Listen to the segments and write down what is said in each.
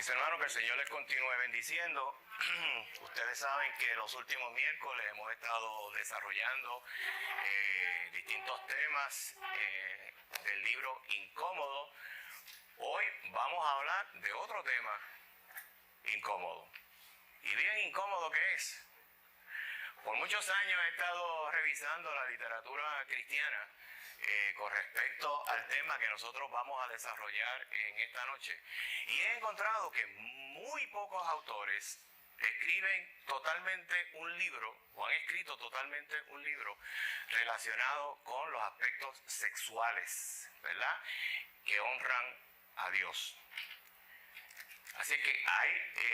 Mis hermanos, que el Señor les continúe bendiciendo. Ustedes saben que los últimos miércoles hemos estado desarrollando distintos temas del libro Incómodo. Hoy vamos a hablar de otro tema incómodo. Y bien incómodo que es. Por muchos años he estado revisando la literatura cristiana con respecto al tema que nosotros vamos a desarrollar en esta noche. Y he encontrado que muy pocos autores escriben totalmente un libro, o han escrito totalmente un libro relacionado con los aspectos sexuales, ¿verdad?, que honran a Dios. Así que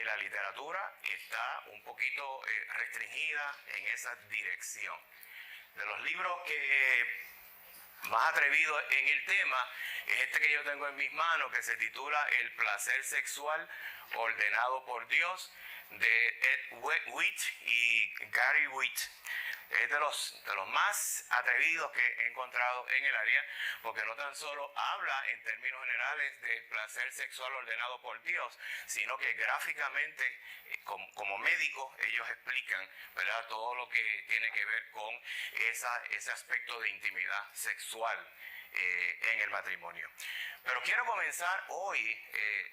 la literatura está un poquito restringida en esa dirección. De los libros que más atrevido en el tema es este que yo tengo en mis manos, que se titula El placer sexual ordenado por Dios, de Ed Witt y Gary Witt. Es de los más atrevidos que he encontrado en el área, porque no tan solo habla en términos generales del placer sexual ordenado por Dios, sino que gráficamente, como médicos, ellos explican, ¿verdad?, todo lo que tiene que ver con ese aspecto de intimidad sexual en el matrimonio. Pero quiero comenzar hoy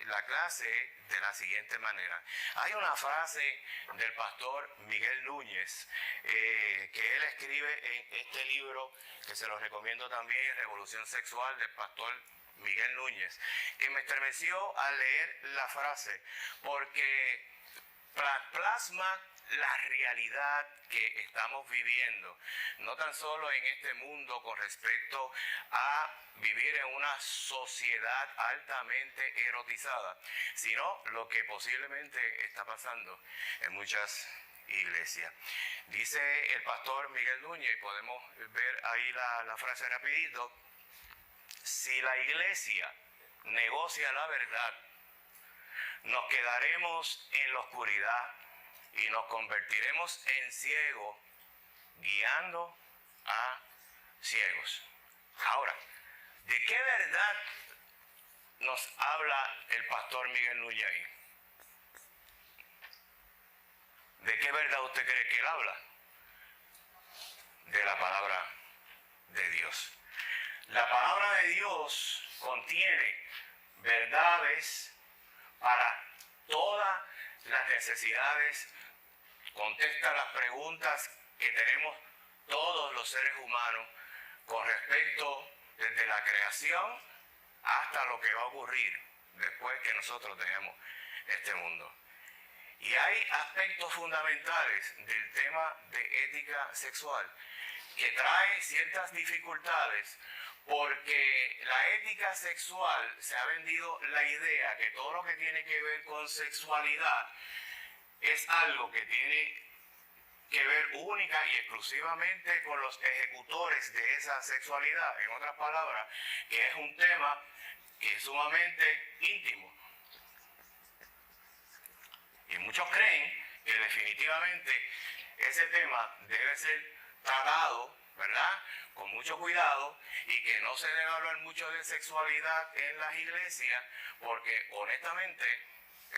la clase de la siguiente manera. Hay una frase del pastor Miguel Núñez que él escribe en este libro, que se lo recomiendo también, Revolución Sexual, del pastor Miguel Núñez, que me estremeció al leer la frase, porque plasma la realidad que estamos viviendo, no tan solo en este mundo con respecto a vivir en una sociedad altamente erotizada, sino lo que posiblemente está pasando en muchas iglesias. Dice el pastor Miguel Núñez, y podemos ver ahí la frase rapidito: si la iglesia negocia la verdad, nos quedaremos en la oscuridad y nos convertiremos en ciegos, guiando a ciegos. Ahora, ¿de qué verdad nos habla el pastor Miguel Núñez ahí? ¿De qué verdad usted cree que él habla? De la palabra de Dios. La palabra de Dios contiene verdades para todas las necesidades, contesta las preguntas que tenemos todos los seres humanos con respecto desde la creación hasta lo que va a ocurrir después que nosotros dejemos este mundo. Y hay aspectos fundamentales del tema de ética sexual que trae ciertas dificultades, porque la ética sexual se ha vendido la idea que todo lo que tiene que ver con sexualidad es algo que tiene que ver única y exclusivamente con los ejecutores de esa sexualidad. En otras palabras, que es un tema que es sumamente íntimo. Y muchos creen que definitivamente ese tema debe ser tratado, ¿verdad?, con mucho cuidado, y que no se debe hablar mucho de sexualidad en las iglesias, porque honestamente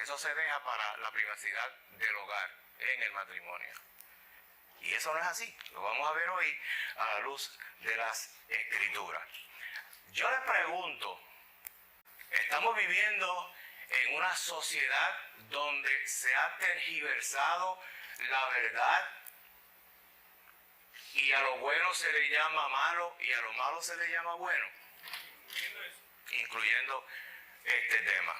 eso se deja para la privacidad del hogar en el matrimonio. Y eso no es así. Lo vamos a ver hoy a la luz de las Escrituras. Yo les pregunto, ¿estamos viviendo en una sociedad donde se ha tergiversado la verdad y a lo bueno se le llama malo y a lo malo se le llama bueno? Incluyendo este tema.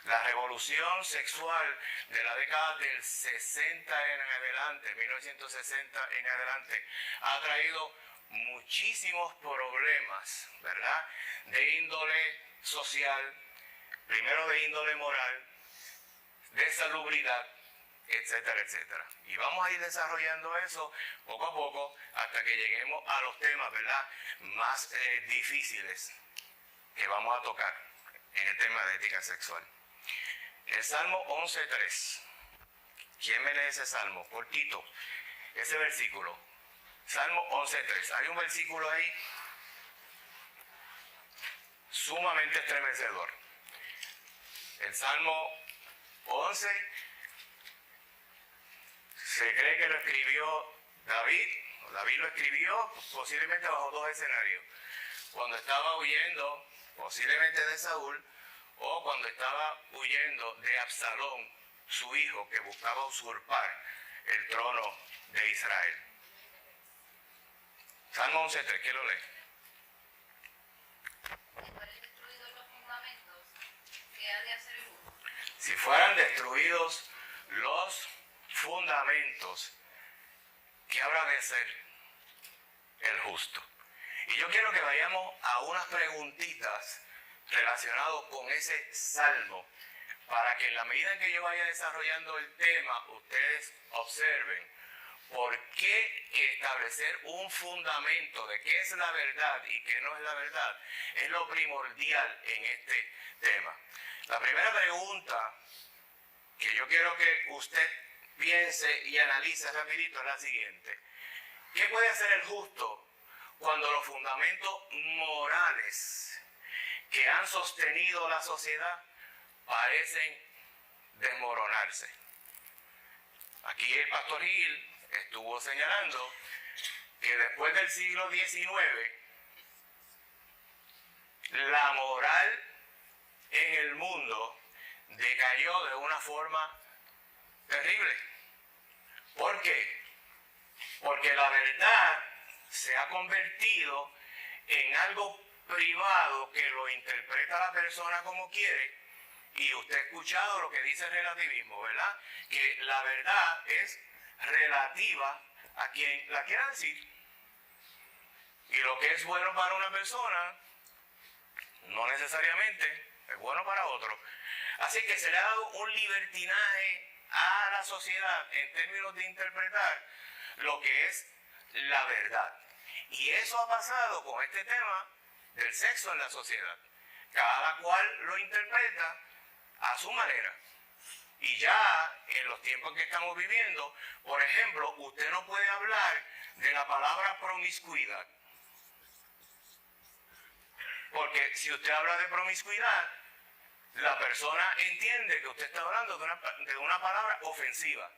La revolución sexual de la década del 60 en adelante, 1960 en adelante, ha traído muchísimos problemas, ¿verdad?, de índole social, primero de índole moral, de salubridad, etcétera, etcétera. Y vamos a ir desarrollando eso poco a poco hasta que lleguemos a los temas, ¿verdad?, más difíciles que vamos a tocar en el tema de ética sexual. El Salmo 11.3. ¿Quién me lee ese salmo? Cortito. Ese versículo. Salmo 11.3. Hay un versículo ahí sumamente estremecedor. El Salmo 11 se cree que lo escribió David. David lo escribió posiblemente bajo dos escenarios. Cuando estaba huyendo posiblemente de Saúl, o cuando estaba huyendo de Absalón, su hijo, que buscaba usurpar el trono de Israel. Salmo 11:3, ¿quién lo lee? Si fueran destruidos los fundamentos, ¿qué habrá de ser el justo? Y yo quiero que vayamos a unas preguntitas relacionadas con ese salmo, para que en la medida en que yo vaya desarrollando el tema, ustedes observen por qué establecer un fundamento de qué es la verdad y qué no es la verdad es lo primordial en este tema. La primera pregunta que yo quiero que usted piense y analice rapidito es la siguiente. ¿Qué puede hacer el justo cuando los fundamentos morales que han sostenido la sociedad parecen desmoronarse? Aquí el pastor Gil estuvo señalando que después del siglo XIX la moral en el mundo decayó de una forma terrible. ¿Por qué? Porque la verdad se ha convertido en algo privado que lo interpreta la persona como quiere, y usted ha escuchado lo que dice el relativismo, ¿verdad? Que la verdad es relativa a quien la quiera decir, y lo que es bueno para una persona no necesariamente es bueno para otro. Así que se le ha dado un libertinaje a la sociedad en términos de interpretar lo que es la verdad. Y eso ha pasado con este tema del sexo en la sociedad. Cada cual lo interpreta a su manera. Y ya en los tiempos que estamos viviendo, por ejemplo, usted no puede hablar de la palabra promiscuidad. Porque si usted habla de promiscuidad, la persona entiende que usted está hablando de una palabra ofensiva.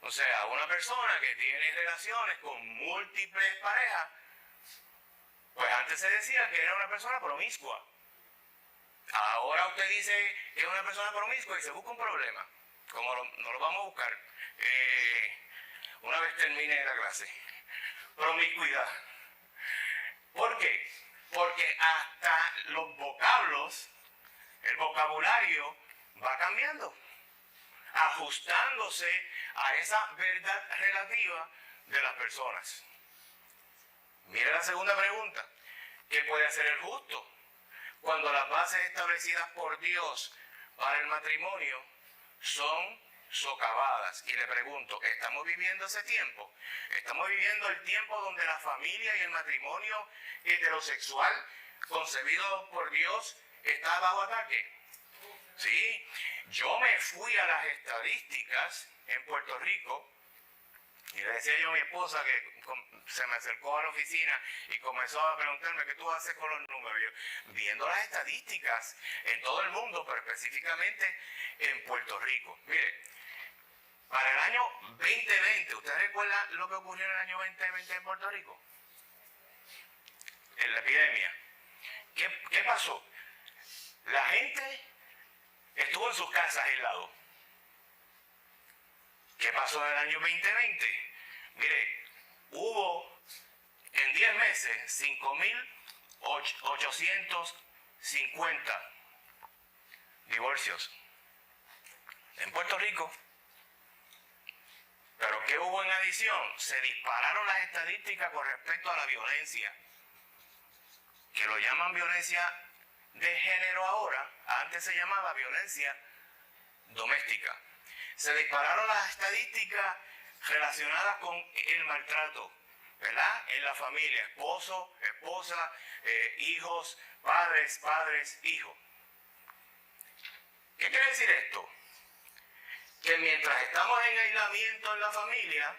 O sea, una persona que tiene relaciones con múltiples parejas, pues antes se decía que era una persona promiscua. Ahora usted dice que es una persona promiscua y se busca un problema. Como no lo vamos a buscar una vez termine la clase. Promiscuidad. ¿Por qué? Porque hasta los vocablos, el vocabulario va cambiando, ajustándose a esa verdad relativa de las personas. Mire la segunda pregunta. ¿Qué puede hacer el justo cuando las bases establecidas por Dios para el matrimonio son socavadas? Y le pregunto, ¿estamos viviendo ese tiempo? ¿Estamos viviendo el tiempo donde la familia y el matrimonio heterosexual concebido por Dios está bajo ataque? Sí, yo me fui a las estadísticas en Puerto Rico y le decía yo a mi esposa, que se me acercó a la oficina y comenzó a preguntarme qué tú haces con los números. Yo, viendo las estadísticas en todo el mundo, pero específicamente en Puerto Rico. Mire, para el año 2020, ¿usted recuerda lo que ocurrió en el año 2020 en Puerto Rico? En la epidemia. ¿Qué pasó? La gente estuvo en sus casas aislados. ¿Qué pasó en el año 2020? Mire, hubo en 10 meses 5.850 divorcios en Puerto Rico. ¿Pero qué hubo en adición? Se dispararon las estadísticas con respecto a la violencia, que lo llaman violencia de género ahora, antes se llamaba violencia doméstica. Se dispararon las estadísticas relacionadas con el maltrato, ¿verdad? En la familia, esposo, esposa, hijos, padres, hijos. ¿Qué quiere decir esto? Que mientras estamos en aislamiento en la familia,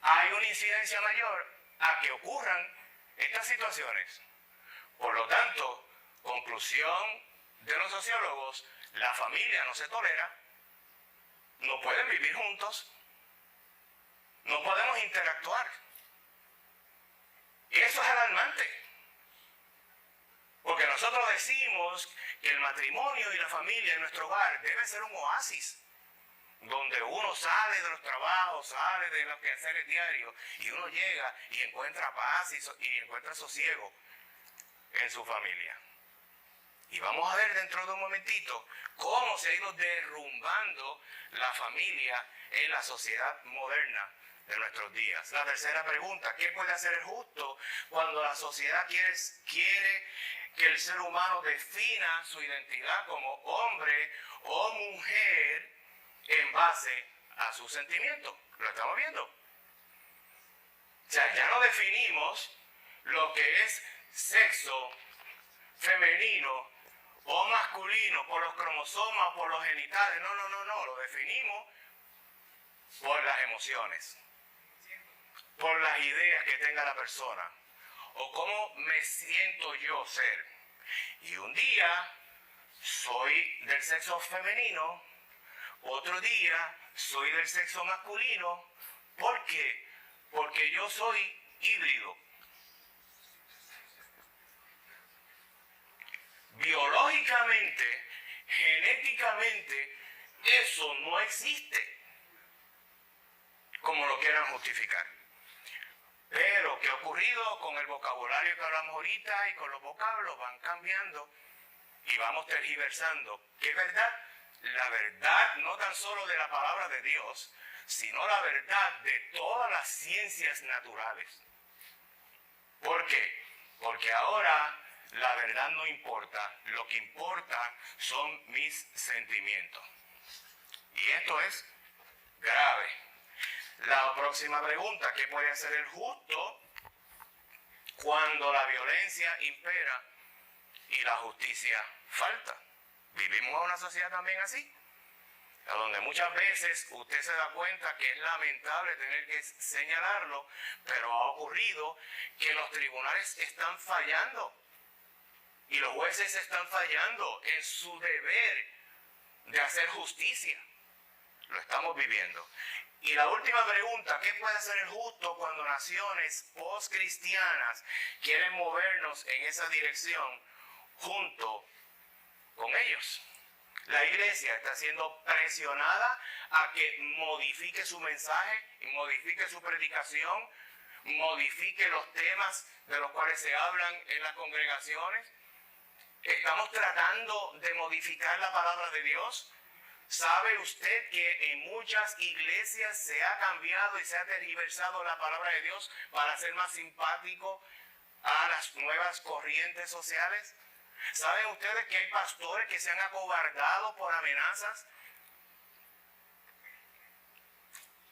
hay una incidencia mayor a que ocurran estas situaciones. Por lo tanto, conclusión. conclusión de los sociólogos, la familia no se tolera, no pueden vivir juntos, no podemos interactuar. Y eso es alarmante. Porque nosotros decimos que el matrimonio y la familia en nuestro hogar debe ser un oasis, donde uno sale de los trabajos, sale de los quehaceres diarios, y uno llega y encuentra paz y encuentra sosiego en su familia. Y vamos a ver dentro de un momentito cómo se ha ido derrumbando la familia en la sociedad moderna de nuestros días. La tercera pregunta: ¿qué puede hacer el justo cuando la sociedad quiere que el ser humano defina su identidad como hombre o mujer en base a sus sentimientos? ¿Lo estamos viendo? O sea, ya no definimos lo que es sexo femenino o masculino por los cromosomas, por los genitales. No, lo definimos por las emociones, por las ideas que tenga la persona, o cómo me siento yo ser. Y un día soy del sexo femenino, otro día soy del sexo masculino. ¿Por qué? Porque yo soy híbrido. Biológicamente, genéticamente, eso no existe, como lo quieran justificar. Pero, ¿qué ha ocurrido con el vocabulario que hablamos ahorita y con los vocablos? Van cambiando y vamos tergiversando. ¿Qué es verdad? La verdad no tan solo de la palabra de Dios, sino la verdad de todas las ciencias naturales. ¿Por qué? Porque ahora la verdad no importa, lo que importa son mis sentimientos. Y esto es grave. La próxima pregunta: ¿qué puede hacer el justo cuando la violencia impera y la justicia falta? Vivimos en una sociedad también así, a donde muchas veces usted se da cuenta que es lamentable tener que señalarlo, pero ha ocurrido que los tribunales están fallando y los jueces están fallando en su deber de hacer justicia. Lo estamos viviendo. Y la última pregunta: ¿qué puede hacer el justo cuando naciones post-cristianas quieren movernos en esa dirección junto con ellos? La iglesia está siendo presionada a que modifique su mensaje, y modifique su predicación, modifique los temas de los cuales se hablan en las congregaciones. Estamos tratando de modificar la palabra de Dios. ¿Sabe usted que en muchas iglesias se ha cambiado y se ha tergiversado la palabra de Dios para ser más simpático a las nuevas corrientes sociales? ¿Saben ustedes que hay pastores que se han acobardado por amenazas?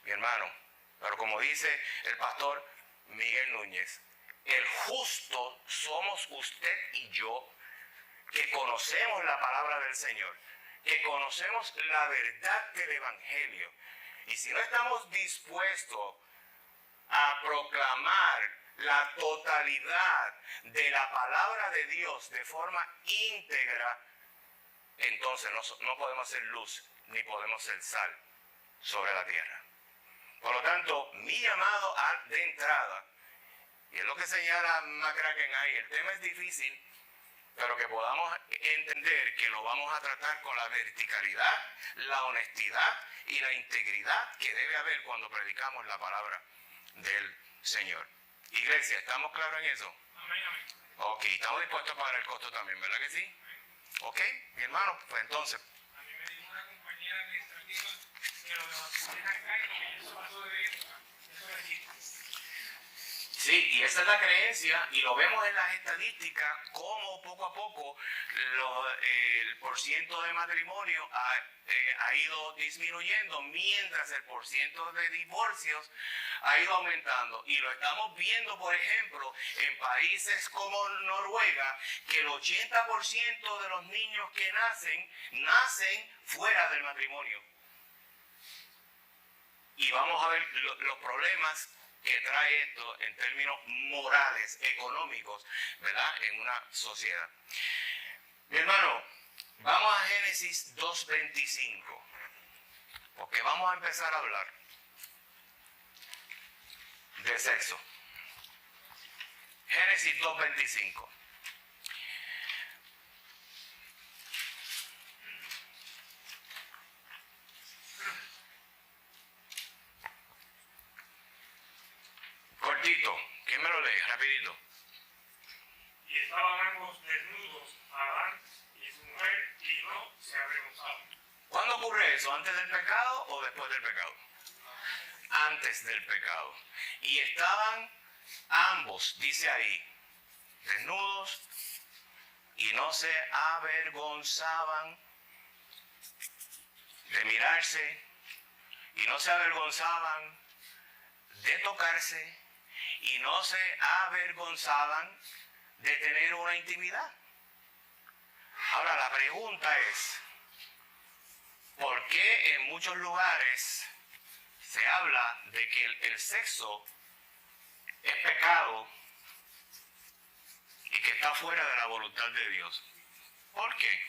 Mi hermano, pero como dice el pastor Miguel Núñez, el justo somos usted y yo, que conocemos la palabra del Señor, que conocemos la verdad del Evangelio. Y si no estamos dispuestos a proclamar la totalidad de la palabra de Dios de forma íntegra, entonces no podemos ser luz ni podemos ser sal sobre la tierra. Por lo tanto, mi llamado de entrada, y es lo que señala McCracken ahí, el tema es difícil, pero que podamos entender que lo vamos a tratar con la verticalidad, la honestidad y la integridad que debe haber cuando predicamos la palabra del Señor. Iglesia, ¿estamos claros en eso? Amén, amén. Ok, estamos dispuestos a pagar el costo también, ¿verdad que sí? Ok, mi hermano, pues entonces. A mí me dijo una compañera administrativa que lo de vacunar acá y que eso pasó de época. Eso es decir. Sí, y esa es la creencia, y lo vemos en las estadísticas, cómo poco a poco el porciento de matrimonio ha ido disminuyendo, mientras el porciento de divorcios ha ido aumentando. Y lo estamos viendo, por ejemplo, en países como Noruega, que el 80% de los niños que nacen fuera del matrimonio. Y vamos a ver los problemas que trae esto en términos morales, económicos, ¿verdad?, en una sociedad. Génesis 2:25, porque vamos a empezar a hablar de sexo. Génesis 2:25. Cortito, ¿quién me lo lee? Rapidito. Y estaban ambos desnudos, Adán y su mujer, y no se avergonzaban. ¿Cuándo ocurre eso? ¿Antes del pecado o después del pecado? Antes del pecado. Y estaban ambos, dice ahí, desnudos y no se avergonzaban de mirarse y no se avergonzaban de tocarse y no se avergonzaban de tener una intimidad. Ahora la pregunta es, ¿por qué en muchos lugares se habla de que el sexo es pecado y que está fuera de la voluntad de Dios? ¿Por qué?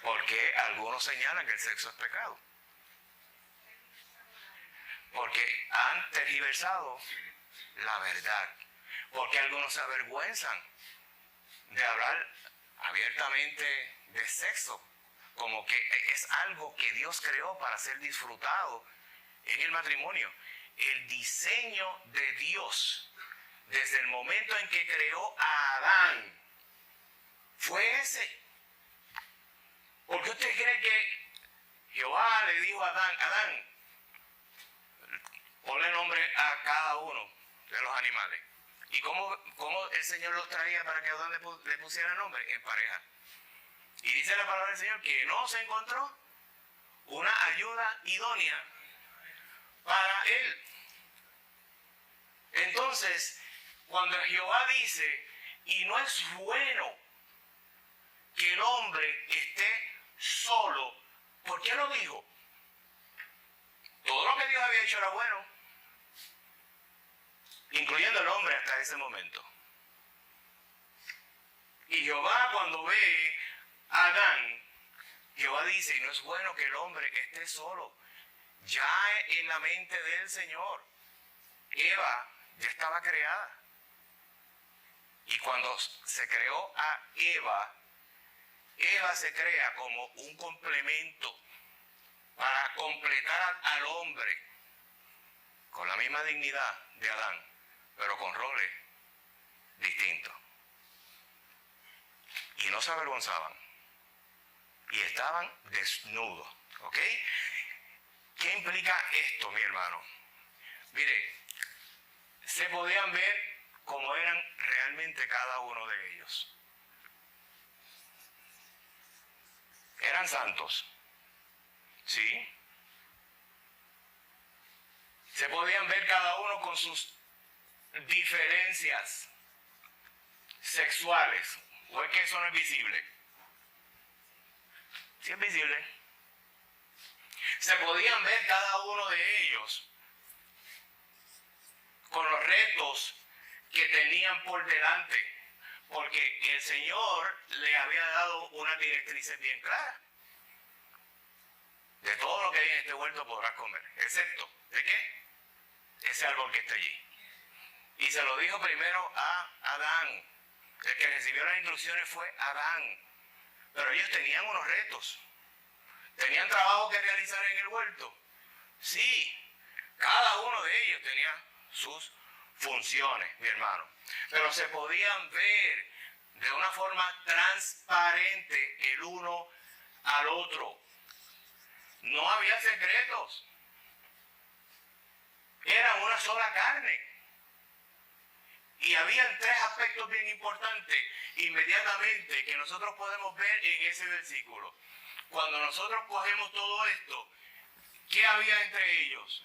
Porque algunos señalan que el sexo es pecado. Porque han tergiversado la verdad. Porque algunos se avergüenzan de hablar abiertamente de sexo, como que es algo que Dios creó para ser disfrutado en el matrimonio. El diseño de Dios, desde el momento en que creó a Adán, fue ese. ¿Por qué usted cree que Jehová le dijo a Adán, Adán, ponle nombre a cada uno de los animales? ¿Y cómo el Señor los traía para que Adán le pusiera nombre? En pareja. Y dice la palabra del Señor que no se encontró una ayuda idónea para él. Entonces, cuando Jehová dice, y no es bueno que el hombre esté solo, ¿por qué lo dijo? Todo lo que Dios había hecho era bueno, incluyendo el hombre hasta ese momento. Y Jehová, cuando ve a Adán, Jehová dice, y no es bueno que el hombre esté solo. Ya en la mente del Señor, Eva ya estaba creada. Y cuando se creó a Eva, Eva se crea como un complemento para completar al hombre con la misma dignidad de Adán, pero con roles distintos. Y no se avergonzaban. Y estaban desnudos. ¿Ok? ¿Qué implica esto, mi hermano? Mire, se podían ver como eran realmente cada uno de ellos. Eran santos. ¿Sí? Se podían ver cada uno con sus diferencias sexuales. ¿O es que eso no es visible? Sí es visible. Se podían ver cada uno de ellos con los retos que tenían por delante, porque el Señor le había dado unas directrices bien claras. De todo lo que hay en este huerto podrás comer, excepto, ¿de qué? Ese árbol que está allí. Y se lo dijo primero a Adán. El que recibió las instrucciones fue Adán. Pero ellos tenían unos retos. ¿Tenían trabajo que realizar en el huerto? Sí. Cada uno de ellos tenía sus funciones, mi hermano. Pero se podían ver de una forma transparente el uno al otro. No había secretos. Eran una sola carne. Y habían tres aspectos bien importantes inmediatamente que nosotros podemos ver en ese versículo. Cuando nosotros cogemos todo esto, ¿qué había entre ellos?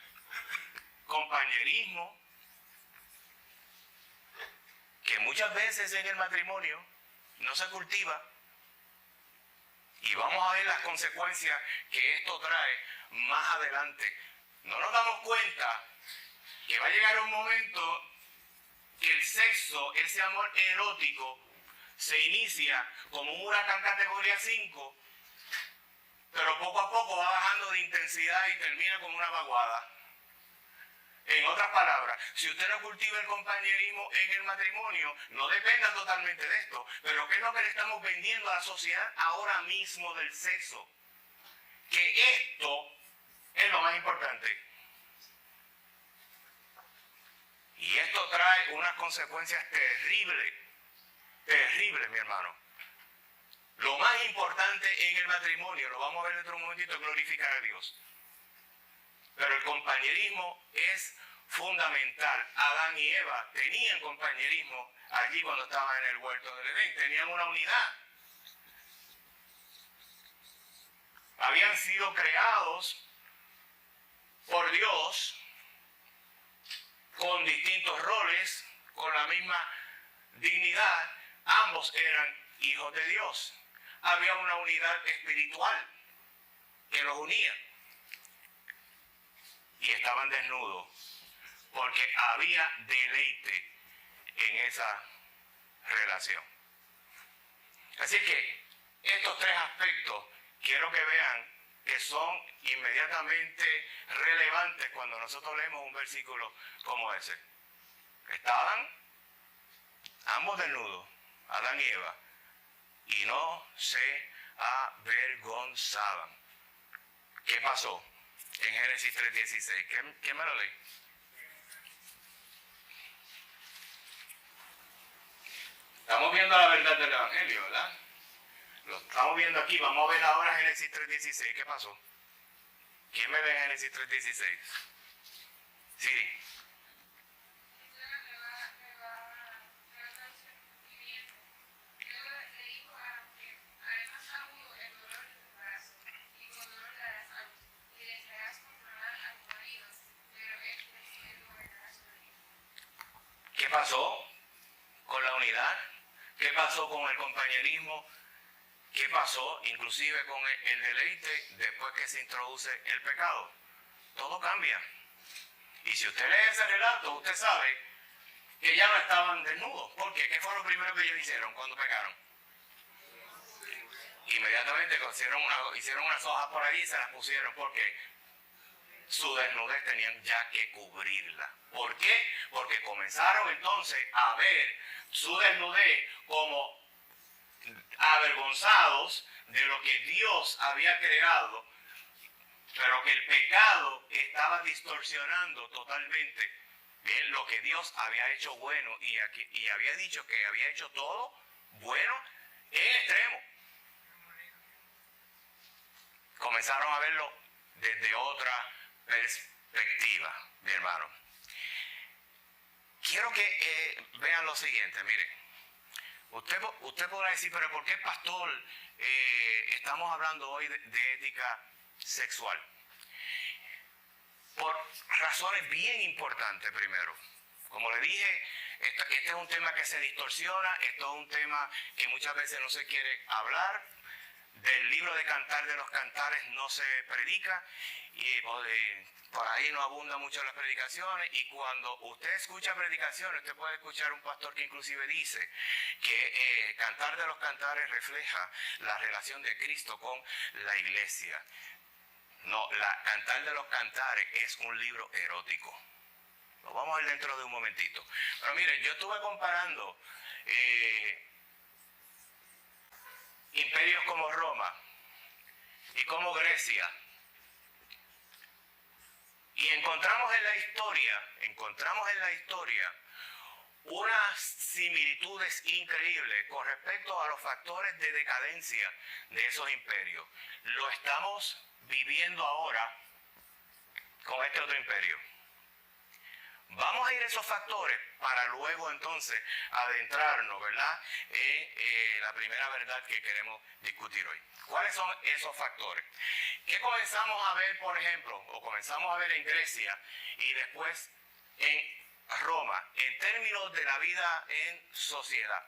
Compañerismo, que muchas veces en el matrimonio no se cultiva. Y vamos a ver las consecuencias que esto trae más adelante. No nos damos cuenta que va a llegar un momento que el sexo, ese amor erótico, se inicia como un huracán categoría 5, pero poco a poco va bajando de intensidad y termina como una vaguada. En otras palabras, si usted no cultiva el compañerismo en el matrimonio, no dependa totalmente de esto. Pero ¿qué es lo que le estamos vendiendo a la sociedad ahora mismo del sexo? Que esto es lo más importante. Y esto trae unas consecuencias terribles, terribles, mi hermano. Lo más importante en el matrimonio, lo vamos a ver dentro de un momentito, es glorificar a Dios. Pero el compañerismo es fundamental. Adán y Eva tenían compañerismo allí cuando estaban en el huerto del Edén. Tenían una unidad. Habían sido creados por Dios con distintos roles, con la misma dignidad. Ambos eran hijos de Dios. Había una unidad espiritual que los unía. Y estaban desnudos porque había deleite en esa relación. Así que estos tres aspectos quiero que vean que son inmediatamente relevantes cuando nosotros leemos un versículo como ese. Estaban ambos desnudos, Adán y Eva, y no se avergonzaban. ¿Qué pasó? En Génesis 3:16. ¿Quién me lo lee? Estamos viendo la verdad del Evangelio, ¿verdad? Lo estamos viendo aquí. Vamos a ver ahora Génesis 3:16. ¿Qué pasó? ¿Quién me lee Génesis 3:16? Sí. ¿Qué pasó con la unidad? ¿Qué pasó con el compañerismo? ¿Qué pasó inclusive con el deleite después que se introduce el pecado? Todo cambia. Y si usted lee ese relato, usted sabe que ya no estaban desnudos. ¿Por qué? ¿Qué fue lo primero que ellos hicieron cuando pecaron? Inmediatamente hicieron unas hojas por ahí y se las pusieron. ¿Por qué? Su desnudez tenían ya que cubrirla. ¿Por qué? Porque comenzaron entonces a ver su desnudez como avergonzados de lo que Dios había creado, pero que el pecado estaba distorsionando totalmente bien lo que Dios había hecho bueno y había dicho que había hecho todo bueno en extremo. Comenzaron a verlo desde otra perspectiva, mi hermano. Quiero que vean lo siguiente, miren. Usted podrá decir, pero ¿por qué, pastor, estamos hablando hoy de ética sexual? Por razones bien importantes primero. Como le dije, este es un tema que se distorsiona, esto es un tema que muchas veces no se quiere hablar. Del libro de Cantar de los Cantares no se predica y por ahí no abundan mucho las predicaciones, y cuando usted escucha predicaciones, usted puede escuchar un pastor que inclusive dice que Cantar de los Cantares refleja la relación de Cristo con la iglesia. No, Cantar de los Cantares es un libro erótico. Lo vamos a ver dentro de un momentito. Pero miren, yo estuve comparando imperios como Roma y como Grecia, y encontramos en la historia unas similitudes increíbles con respecto a los factores de decadencia de esos imperios. Lo estamos viviendo ahora con este otro imperio. Vamos a ir a esos factores para luego entonces adentrarnos, ¿verdad?, en la primera verdad que queremos discutir hoy. ¿Cuáles son esos factores? ¿Qué comenzamos a ver, por ejemplo, o comenzamos a ver en Grecia y después en Roma, en términos de la vida en sociedad?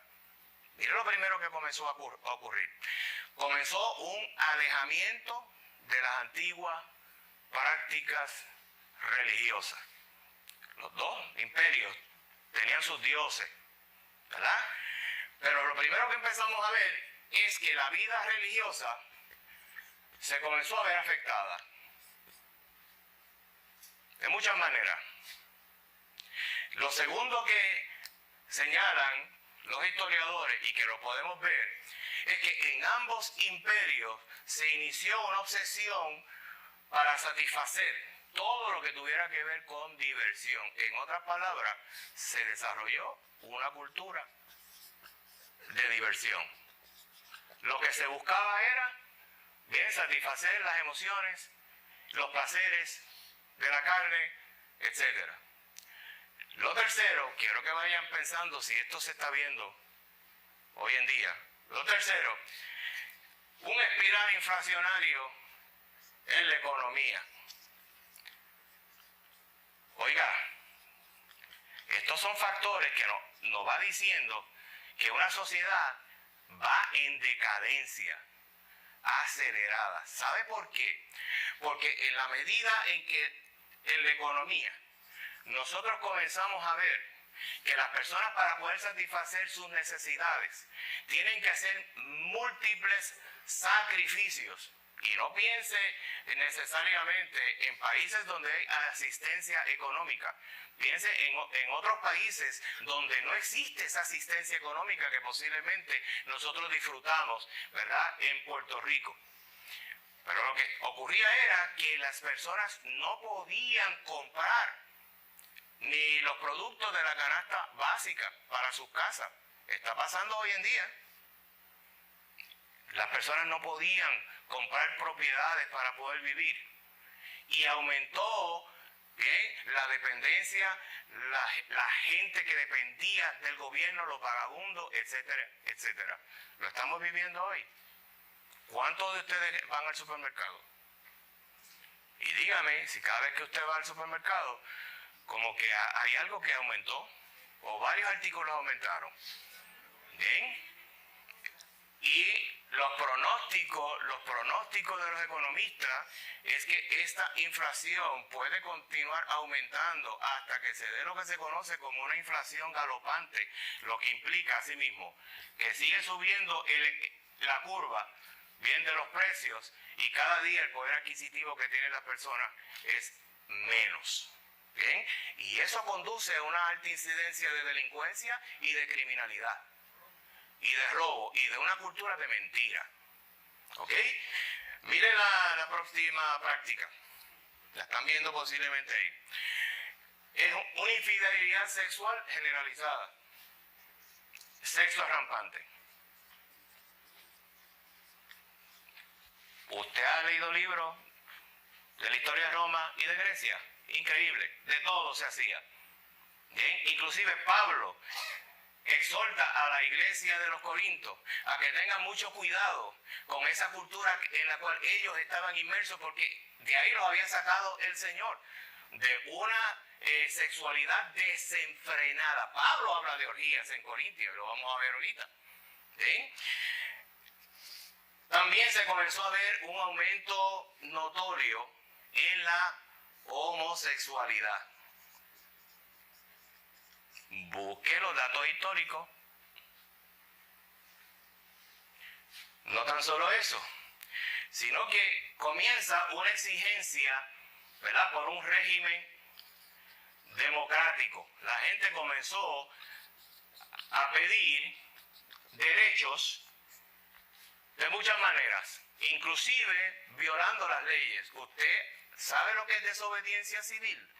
Mire lo primero que comenzó a ocurrir. Comenzó un alejamiento de las antiguas prácticas religiosas. Los dos imperios tenían sus dioses, ¿verdad? Pero lo primero que empezamos a ver es que la vida religiosa se comenzó a ver afectada de muchas maneras. Lo segundo que señalan los historiadores y que lo podemos ver es que en ambos imperios se inició una obsesión para satisfacer todo lo que tuviera que ver con diversión. En otras palabras, se desarrolló una cultura de diversión. Lo que se buscaba era bien satisfacer las emociones, los placeres de la carne, etc. Lo tercero, quiero que vayan pensando si esto se está viendo hoy en día. Lo tercero, un espiral inflacionario en la economía. Oiga, estos son factores que nos va diciendo que una sociedad va en decadencia acelerada. ¿Sabe por qué? Porque en la medida en que en la economía nosotros comenzamos a ver que las personas, para poder satisfacer sus necesidades, tienen que hacer múltiples sacrificios. Y no piense necesariamente en países donde hay asistencia económica. Piense en otros países donde no existe esa asistencia económica que posiblemente nosotros disfrutamos, ¿verdad?, en Puerto Rico. Pero lo que ocurría era que las personas no podían comprar ni los productos de la canasta básica para sus casas. Está pasando hoy en día. Las personas no podían comprar propiedades para poder vivir. Y aumentó, bien, la dependencia, la gente que dependía del gobierno, los vagabundos, etcétera, etcétera. Lo estamos viviendo hoy. ¿Cuántos de ustedes van al supermercado? Y dígame si cada vez que usted va al supermercado, como que hay algo que aumentó, o varios artículos aumentaron. ¿Bien? Y los pronósticos de los economistas es que esta inflación puede continuar aumentando hasta que se dé lo que se conoce como una inflación galopante, lo que implica asimismo que sigue subiendo la curva, bien, de los precios, y cada día el poder adquisitivo que tienen las personas es menos. ¿Bien? Y eso conduce a una alta incidencia de delincuencia y de criminalidad, y de robo, y de una cultura de mentira. ¿Ok? Miren la próxima práctica. La están viendo posiblemente ahí. Es una infidelidad sexual generalizada. Sexo rampante. ¿Usted ha leído libros de la historia de Roma y de Grecia? Increíble. De todo se hacía. ¿Bien? Inclusive Pablo exhorta a la iglesia de los Corintios a que tengan mucho cuidado con esa cultura en la cual ellos estaban inmersos, porque de ahí los había sacado el Señor, de una sexualidad desenfrenada. Pablo habla de orgías en Corintios, lo vamos a ver ahorita. ¿Sí? También se comenzó a ver un aumento notorio en la homosexualidad. Busque los datos históricos. No tan solo eso, sino que comienza una exigencia, ¿verdad?, por un régimen democrático. La gente comenzó a pedir derechos de muchas maneras, inclusive violando las leyes. ¿Usted sabe lo que es desobediencia civil?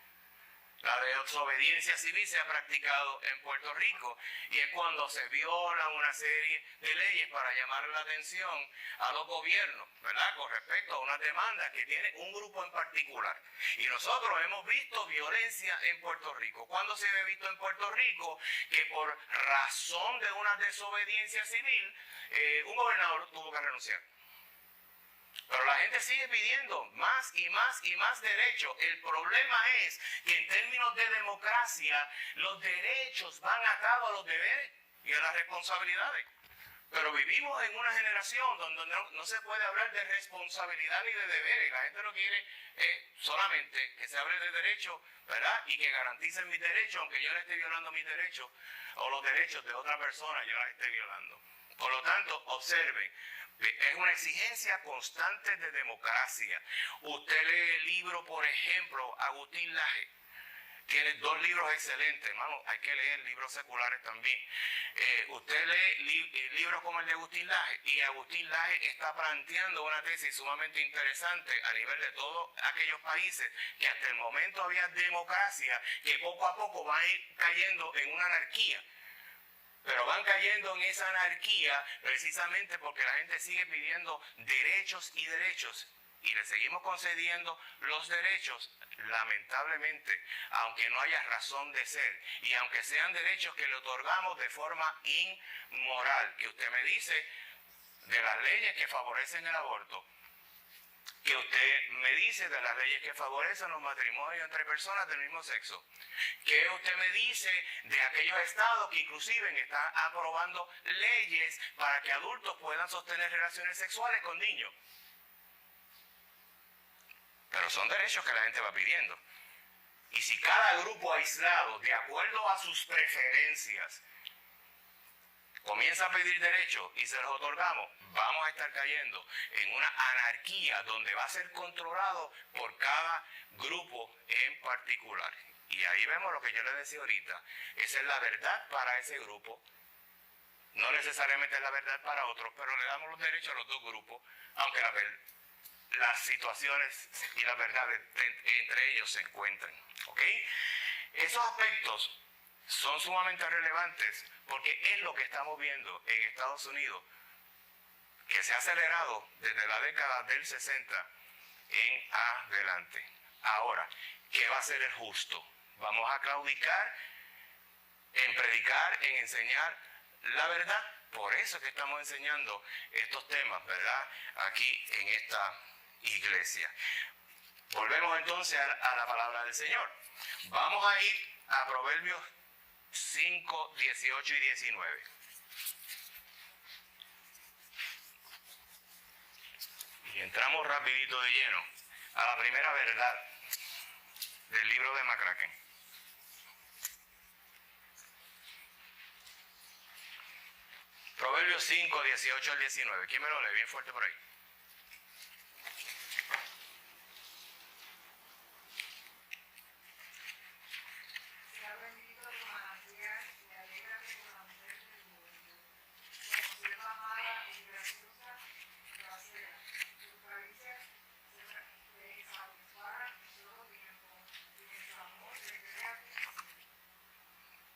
La desobediencia civil se ha practicado en Puerto Rico, y es cuando se violan una serie de leyes para llamar la atención a los gobiernos, ¿verdad?, con respecto a unas demandas que tiene un grupo en particular. Y nosotros hemos visto violencia en Puerto Rico. ¿Cuándo se ha visto en Puerto Rico que por razón de una desobediencia civil un gobernador tuvo que renunciar? Pero la gente sigue pidiendo más y más y más derechos. El problema es que en términos de democracia, los derechos van atados a los deberes y a las responsabilidades. Pero vivimos en una generación donde no se puede hablar de responsabilidad ni de deberes. La gente no quiere solamente que se hable de derechos, ¿verdad? Y que garanticen mis derechos, aunque yo le esté violando mis derechos o los derechos de otra persona, yo las esté violando. Por lo tanto, observen, es una exigencia constante de democracia. Usted lee el libro, por ejemplo, Agustín Laje. Tiene 2 libros excelentes, hermano. Hay que leer libros seculares también. Usted lee libros como el de Agustín Laje, y Agustín Laje está planteando una tesis sumamente interesante a nivel de todos aquellos países que hasta el momento había democracia, que poco a poco van a ir cayendo en una anarquía. Pero van cayendo en esa anarquía precisamente porque la gente sigue pidiendo derechos y derechos. Y le seguimos concediendo los derechos, lamentablemente, aunque no haya razón de ser. Y aunque sean derechos que le otorgamos de forma inmoral. Que usted me dice de las leyes que favorecen el aborto. Que usted me dice de las leyes que favorecen los matrimonios entre personas del mismo sexo. Que usted me dice de aquellos estados que inclusive están aprobando leyes para que adultos puedan sostener relaciones sexuales con niños. Pero son derechos que la gente va pidiendo. Y si cada grupo aislado, de acuerdo a sus preferencias, comienza a pedir derechos y se los otorgamos, vamos a estar cayendo en una anarquía donde va a ser controlado por cada grupo en particular. Y ahí vemos lo que yo les decía ahorita. Esa es la verdad para ese grupo. No necesariamente es la verdad para otros, pero le damos los derechos a los 2 grupos, aunque las situaciones y las verdades entre ellos se encuentren. ¿Ok? Esos aspectos son sumamente relevantes porque es lo que estamos viendo en Estados Unidos, que se ha acelerado desde la década del 60 en adelante. Ahora, ¿qué va a ser el justo? Vamos a claudicar en predicar, en enseñar la verdad. Por eso es que estamos enseñando estos temas, ¿verdad? Aquí en esta iglesia. Volvemos entonces a la palabra del Señor. Vamos a ir a Proverbios 5, 18 y 19. Y entramos rapidito de lleno a la primera verdad del libro de McCracken. Proverbios 5, 18 al 19. ¿Quién me lo lee bien fuerte por ahí?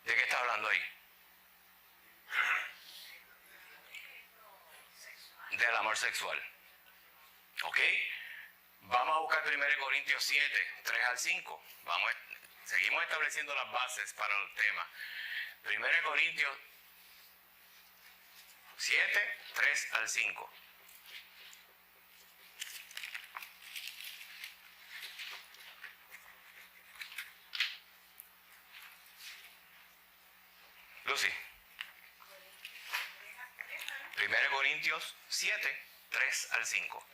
¿De qué está hablando ahí? Del amor sexual. ¿Ok? Vamos a buscar 1 Corintios 7, 3 al 5. Seguimos estableciendo las bases para el tema. 1 Corintios 7, 3 al 5. Lucy. 1 Corintios 7, 3 al 5.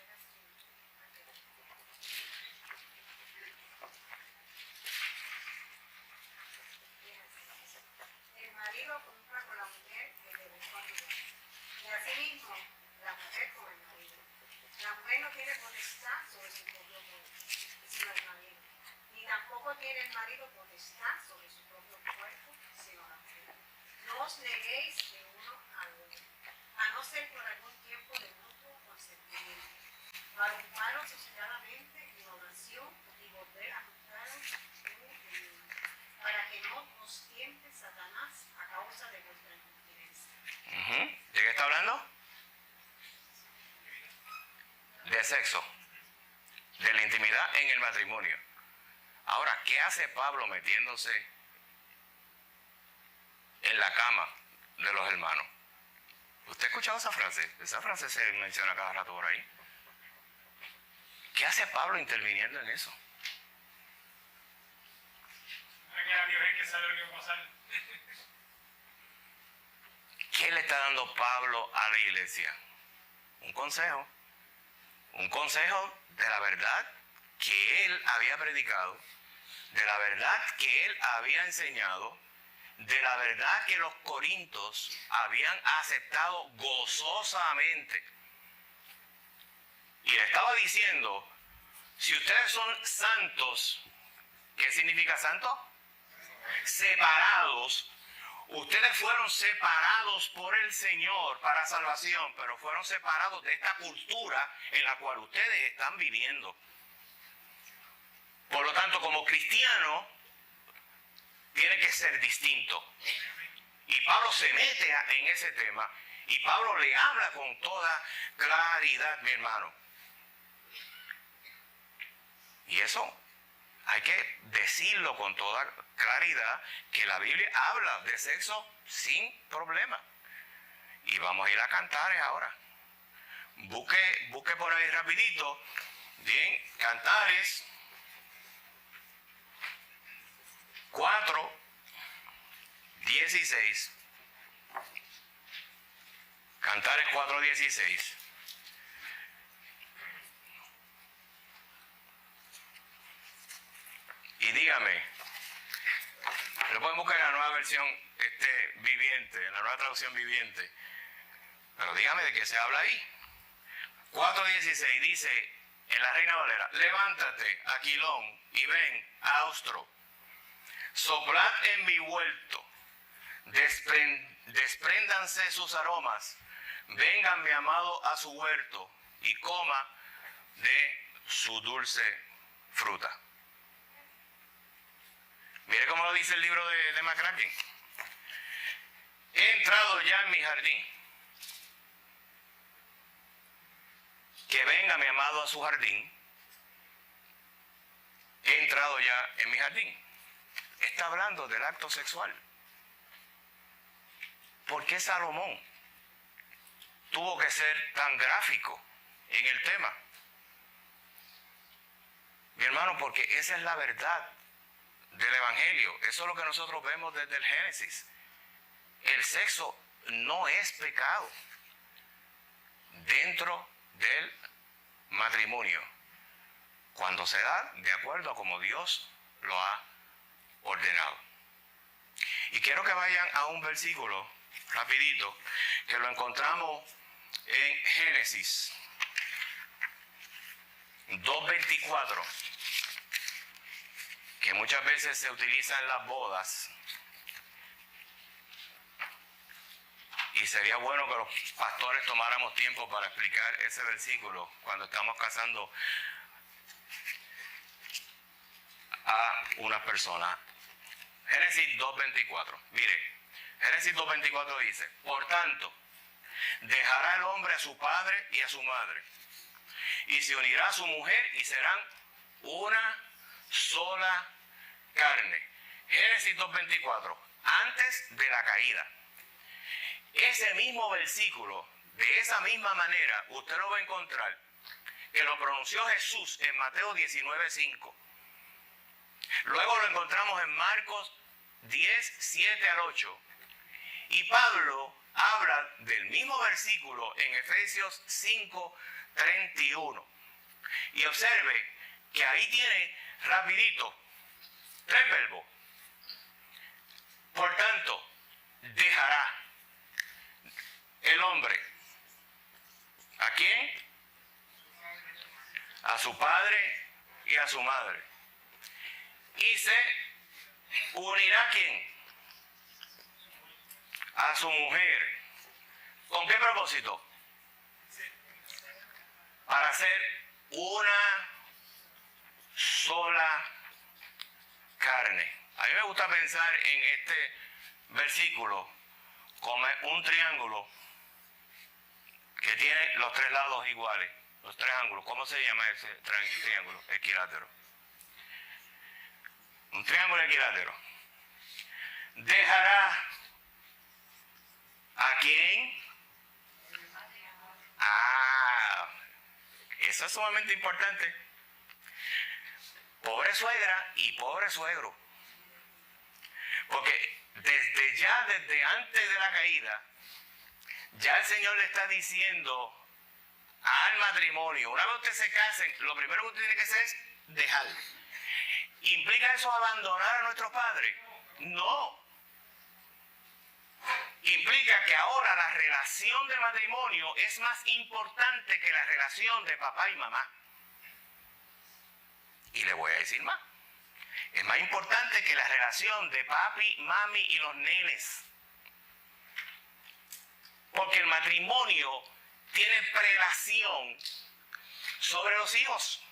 El marido compra con la mujer que le responde. Y asimismo, la mujer con el marido. La mujer no tiene potestad sobre su propio cuerpo, sino el marido. Ni tampoco tiene el marido potestad sobre su propio cuerpo, sino la mujer. No os neguéis de uno al otro, a no ser por algún tiempo de mutuo consentimiento, para ocuparos sosegadamente en oración y volver a juntaros para que no os tiente Satanás a causa de vuestra incontinencia. ¿De qué está hablando? De sexo, de la intimidad en el matrimonio. Ahora, ¿qué hace Pablo metiéndose en la cama de los hermanos? ¿Usted ha escuchado esa frase? Esa frase se menciona cada rato por ahí. ¿Qué hace Pablo interviniendo en eso? Aquí a Dios es que sabe lo que va a pasar. ¿Qué le está dando Pablo a la iglesia? Un consejo de la verdad que él había predicado, de la verdad que él había enseñado, de la verdad que los corintios habían aceptado gozosamente. Y le estaba diciendo, si ustedes son santos, ¿qué significa santo? Separados. Ustedes fueron separados por el Señor para salvación, pero fueron separados de esta cultura en la cual ustedes están viviendo. Por lo tanto, como cristiano, tiene que ser distinto. Y Pablo se mete en ese tema y Pablo le habla con toda claridad, mi hermano. Y eso hay que decirlo con toda claridad, que la Biblia habla de sexo sin problema. Y vamos a ir a Cantares ahora. Busque por ahí rapidito. Bien, Cantares 4:16. Cantares 4:16. Y dígame, lo pueden buscar en la nueva versión viviente, en la nueva traducción viviente. Pero dígame de qué se habla ahí. 4:16 dice en la Reina Valera: levántate, Aquilón, y ven, Austro. Soplad en mi huerto, despréndanse sus aromas, vengan mi amado a su huerto y coma de su dulce fruta. Mire cómo lo dice el libro de McCracken. He entrado ya en mi jardín. Que venga mi amado a su jardín. He entrado ya en mi jardín. Está hablando del acto sexual. ¿Por qué Salomón tuvo que ser tan gráfico en el tema? Mi hermano, porque esa es la verdad del Evangelio. Eso es lo que nosotros vemos desde el Génesis. El sexo no es pecado dentro del matrimonio, cuando se da de acuerdo a como Dios lo ha ordenado. Y quiero que vayan a un versículo rapidito, que lo encontramos en Génesis 2:24, que muchas veces se utiliza en las bodas. Y sería bueno que los pastores tomáramos tiempo para explicar ese versículo cuando estamos casando a unas personas. Génesis 2:24. Mire, Génesis 2:24 dice: por tanto, dejará el hombre a su padre y a su madre, y se unirá a su mujer, y serán una sola carne. Génesis 2:24, antes de la caída. Ese mismo versículo, de esa misma manera, usted lo va a encontrar, que lo pronunció Jesús en Mateo 19:5. Luego lo encontramos en Marcos 10:7-8. Y Pablo habla del mismo versículo en Efesios 5:31. Y observe que ahí tiene rapidito 3 verbos. Por tanto, dejará el hombre. ¿A quién? A su padre y a su madre. Y se unirá ¿a quién? A su mujer. ¿Con qué propósito? Para hacer una sola carne. A mí me gusta pensar en este versículo como un triángulo que tiene los 3 lados iguales, los 3 ángulos. ¿Cómo se llama ese triángulo? Equilátero. Un triángulo equilátero. Dejará ¿a quién? Eso es sumamente importante. Pobre suegra y pobre suegro. Porque desde antes de la caída, Ya el Señor le está diciendo al matrimonio, una vez usted se case, lo primero que usted tiene que hacer es dejar. ¿Implica eso abandonar a nuestros padres? No. Implica que ahora la relación de matrimonio es más importante que la relación de papá y mamá. Y le voy a decir más. Es más importante que la relación de papi, mami y los nenes. Porque el matrimonio tiene prelación sobre los hijos.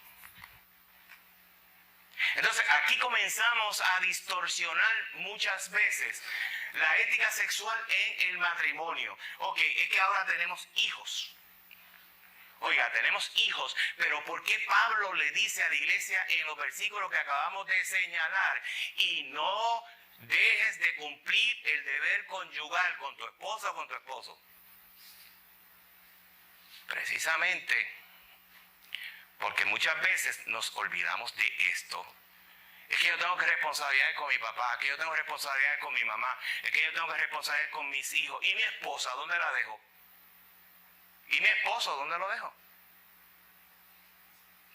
Entonces aquí comenzamos a distorsionar muchas veces la ética sexual en el matrimonio. Ok, es que ahora tenemos hijos. Oiga, tenemos hijos, pero ¿por qué Pablo le dice a la iglesia en los versículos que acabamos de señalar: y no dejes de cumplir el deber conyugal con tu esposa o con tu esposo? Precisamente porque muchas veces nos olvidamos de esto. Es que yo tengo que responsabilidades con mi papá, es que yo tengo responsabilidades con mi mamá, es que yo tengo que responsabilidades con mis hijos. ¿Y mi esposa dónde la dejo? ¿Y mi esposo dónde lo dejo? O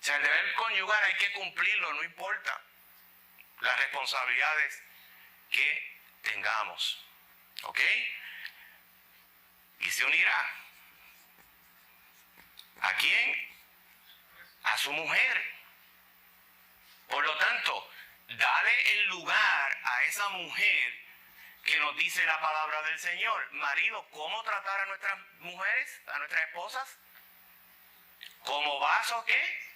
sea, el deber conyugal hay que cumplirlo, no importa las responsabilidades que tengamos. ¿Ok? Y se unirá. ¿A quién? A su mujer. Por lo tanto, dale el lugar a esa mujer que nos dice la palabra del Señor. Marido, ¿cómo tratar a nuestras mujeres, a nuestras esposas? ¿Como vaso qué?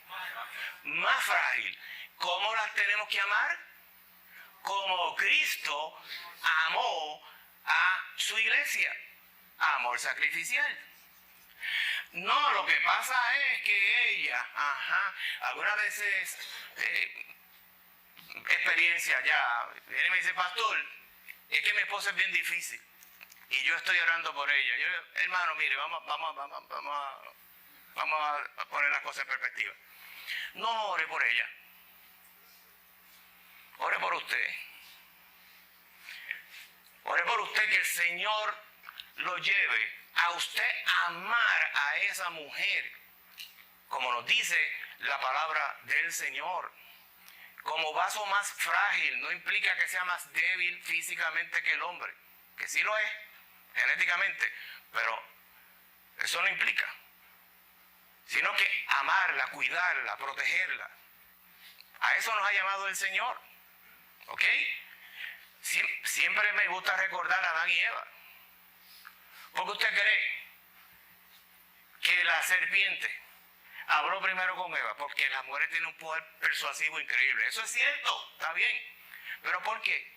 Más frágil. ¿Cómo las tenemos que amar? Como Cristo amó a su iglesia. Amor sacrificial. No, lo que pasa es que ella, algunas veces, experiencia ya, viene y me dice: pastor, es que mi esposa es bien difícil y yo estoy orando por ella. Yo, hermano, mire, vamos a poner las cosas en perspectiva. No ore por ella, ore por usted. Ore por usted, que el Señor lo lleve a usted a amar a esa mujer, como nos dice la palabra del Señor. Como vaso más frágil. No implica que sea más débil físicamente que el hombre, que sí lo es genéticamente, pero eso no implica, sino que amarla, cuidarla, protegerla. A eso nos ha llamado el Señor. ¿Ok? Siempre me gusta recordar a Adán y Eva. ¿Por qué usted cree que la serpiente habló primero con Eva? Porque las mujeres tienen un poder persuasivo increíble. Eso es cierto, está bien. ¿Pero por qué?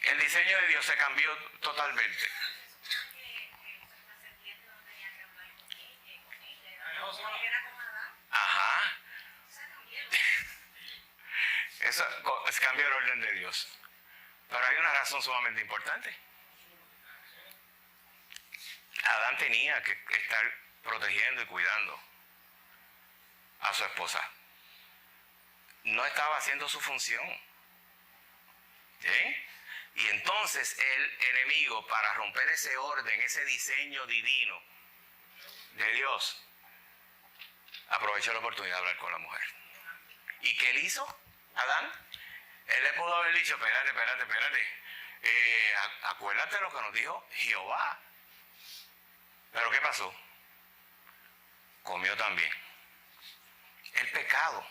El diseño de Dios se cambió totalmente. Eso cambia el orden de Dios. Pero hay una razón sumamente importante. Adán tenía que estar protegiendo y cuidando a su esposa. No estaba haciendo su función. ¿Sí? Y entonces el enemigo, para romper ese orden, ese diseño divino de Dios, aprovechó la oportunidad de hablar con la mujer. ¿Y qué él hizo, Adán? Él le pudo haber dicho: espérate. Acuérdate lo que nos dijo Jehová. ¿Pero qué pasó? Comió también. El pecado.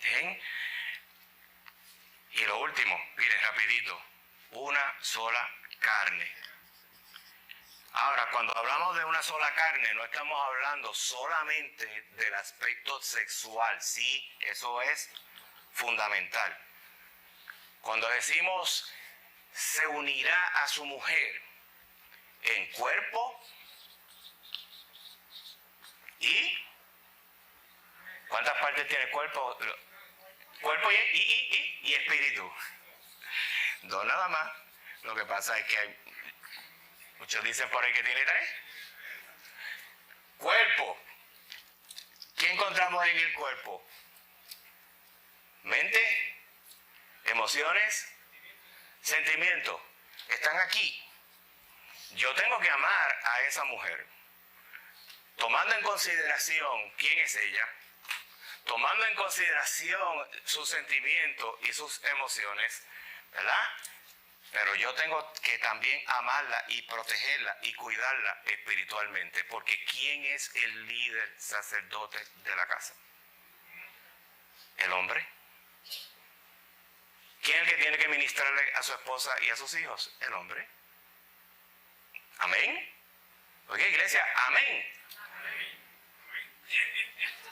¿Bien? Y lo último, mire, rapidito. Una sola carne. Ahora, cuando hablamos de una sola carne, no estamos hablando solamente del aspecto sexual. Sí, eso es fundamental. Cuando decimos se unirá a su mujer en cuerpo y... ¿cuántas partes tiene el cuerpo? Cuerpo y espíritu. No, nada más. Lo que pasa es que hay... muchos dicen por ahí que tiene 3. Cuerpo. ¿Qué encontramos en el cuerpo? Mente, emociones, sentimientos, están aquí. Yo tengo que amar a esa mujer, tomando en consideración quién es ella, tomando en consideración sus sentimientos y sus emociones, ¿verdad? Pero yo tengo que también amarla y protegerla y cuidarla espiritualmente, porque ¿quién es el líder sacerdote de la casa? ¿El hombre? ¿Quién es el que tiene que ministrarle a su esposa y a sus hijos? El hombre. ¿Amén? Oye, iglesia, amén.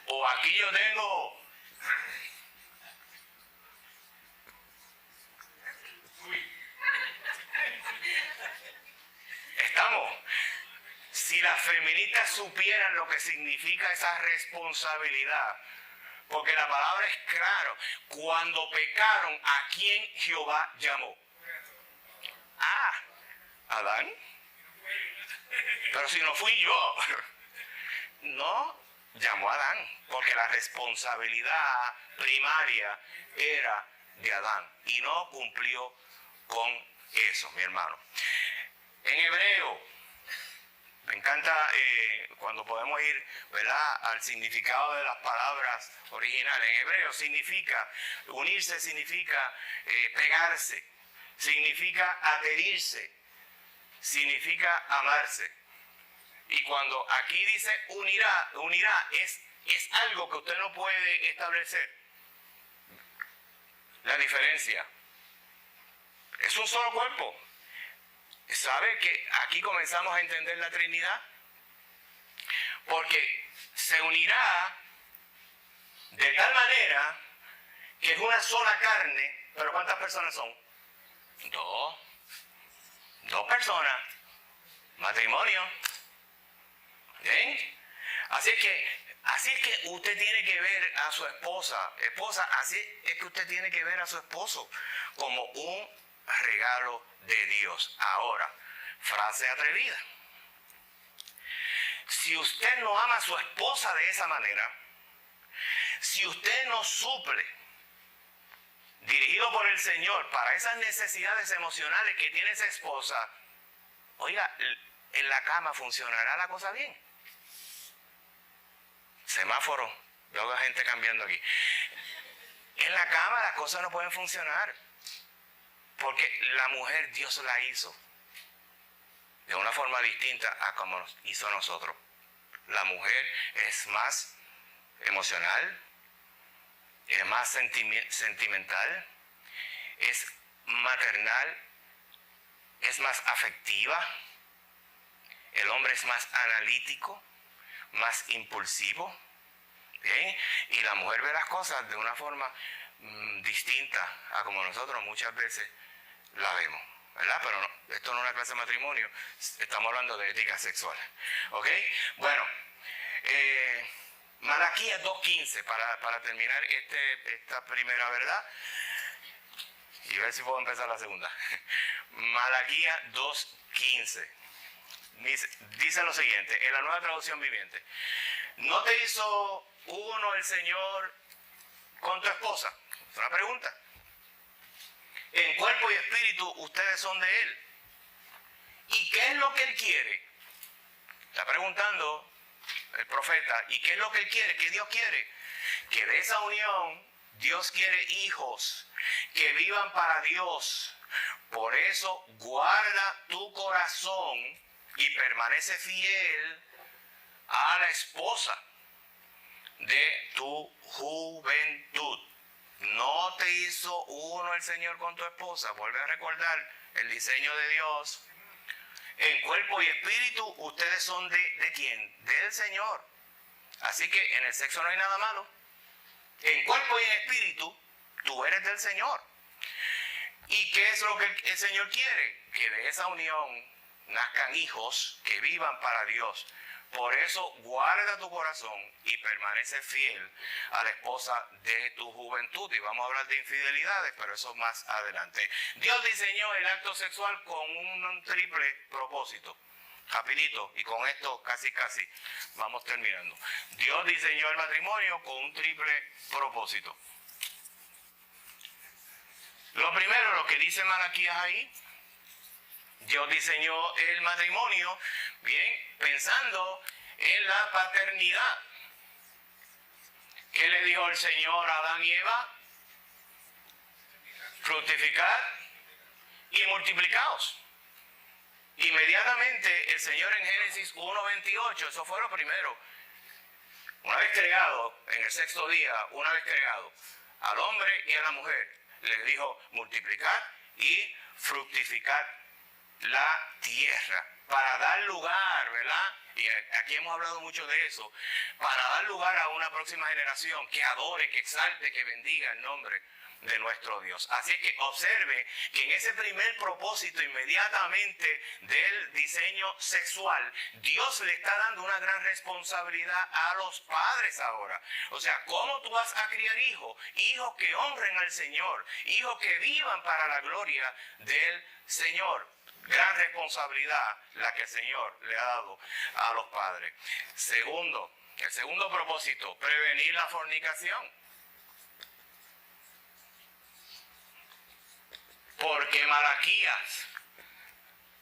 O aquí yo tengo... Estamos. Si las feministas supieran lo que significa esa responsabilidad, porque la palabra es claro, cuando pecaron, ¿a quién Jehová llamó? A Adán. Pero si no fui yo, no, llamó a Adán, porque la responsabilidad primaria era de Adán y no cumplió con eso, mi hermano. En hebreo, me encanta cuando podemos ir, ¿verdad?, al significado de las palabras originales. En hebreo significa, unirse significa pegarse, significa adherirse, significa amarse. Y cuando aquí dice unirá es algo que usted no puede establecer. La diferencia. Es un solo cuerpo. ¿Sabe que aquí comenzamos a entender la Trinidad? Porque se unirá de tal manera que es una sola carne, pero ¿cuántas personas son? Dos personas. Matrimonio. ¿Bien? Así es que usted tiene que ver a su esposa, así es que usted tiene que ver a su esposo como un regalo de Dios. Ahora, frase atrevida. Si usted no ama a su esposa de esa manera, si usted no suple, dirigido por el Señor, para esas necesidades emocionales que tiene esa esposa, oiga, en la cama funcionará la cosa bien. Semáforo, veo a gente cambiando aquí. En la cama las cosas no pueden funcionar, porque la mujer Dios la hizo de una forma distinta a como nos hizo a nosotros. La mujer es más emocional, es más sentimental, es maternal, es más afectiva. El hombre es más analítico, más impulsivo, ¿bien? Y la mujer ve las cosas de una forma distinta a como nosotros muchas veces la vemos, ¿verdad? Pero no, esto no es una clase de matrimonio, estamos hablando de ética sexual, ¿ok? Bueno, Malaquías 2.15, para terminar esta primera verdad, y ver si puedo empezar la segunda. Malaquías 2.15. Dice lo siguiente, en la Nueva Traducción Viviente: ¿no te hizo uno el Señor con tu esposa? Es una pregunta. En cuerpo y espíritu ustedes son de Él. ¿Y qué es lo que Él quiere? Está preguntando el profeta. ¿Y qué es lo que Él quiere? ¿Qué Dios quiere? Que de esa unión Dios quiere hijos que vivan para Dios. Por eso guarda tu corazón y permanece fiel a la esposa de tu juventud. ¿No te hizo uno el Señor con tu esposa? Vuelve a recordar el diseño de Dios. En cuerpo y espíritu ustedes son ¿de quién? Del Señor. Así que en el sexo no hay nada malo. En cuerpo y en espíritu tú eres del Señor. ¿Y qué es lo que el Señor quiere? Que de esa unión nazcan hijos que vivan para Dios. Por eso guarda tu corazón y permanece fiel a la esposa de tu juventud. Y vamos a hablar de infidelidades, pero eso más adelante. Dios diseñó el acto sexual con un triple propósito. Rapidito, y con esto casi vamos terminando. Dios diseñó el matrimonio con un triple propósito. Lo lo que dice Malaquías ahí. Dios diseñó el matrimonio, bien, pensando en la paternidad. ¿Qué le dijo el Señor a Adán y Eva? Fructificad y multiplicaos. Inmediatamente el Señor en Génesis 1:28, eso fue lo primero. Una vez creado, en el sexto día, una vez creado, al hombre y a la mujer, les dijo multiplicar y fructificar la tierra, para dar lugar, ¿verdad? Y aquí hemos hablado mucho de eso, para dar lugar a una próxima generación que adore, que exalte, que bendiga el nombre de nuestro Dios. Así que observe que en ese primer propósito inmediatamente del diseño sexual, Dios le está dando una gran responsabilidad a los padres ahora. O sea, ¿cómo tú vas a criar hijos? Hijos que honren al Señor, hijos que vivan para la gloria del Señor. Gran responsabilidad la que el Señor le ha dado a los padres. Segundo, el segundo propósito, prevenir la fornicación. Porque Malaquías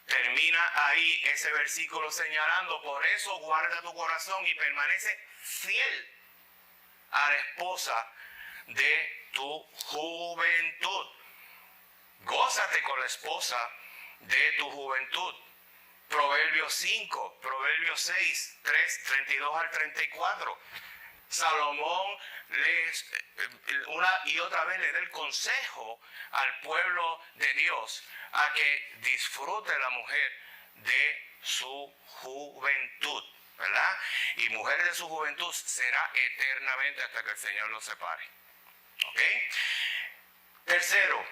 termina ahí ese versículo señalando, por eso guarda tu corazón y permanece fiel a la esposa de tu juventud. Gózate con la esposa de tu juventud. Proverbios 5, Proverbios 6, 32 al 34. Salomón una y otra vez le da el consejo al pueblo de Dios a que disfrute la mujer de su juventud, ¿verdad? Y mujer de su juventud será eternamente hasta que el Señor los separe. ¿Ok? Tercero,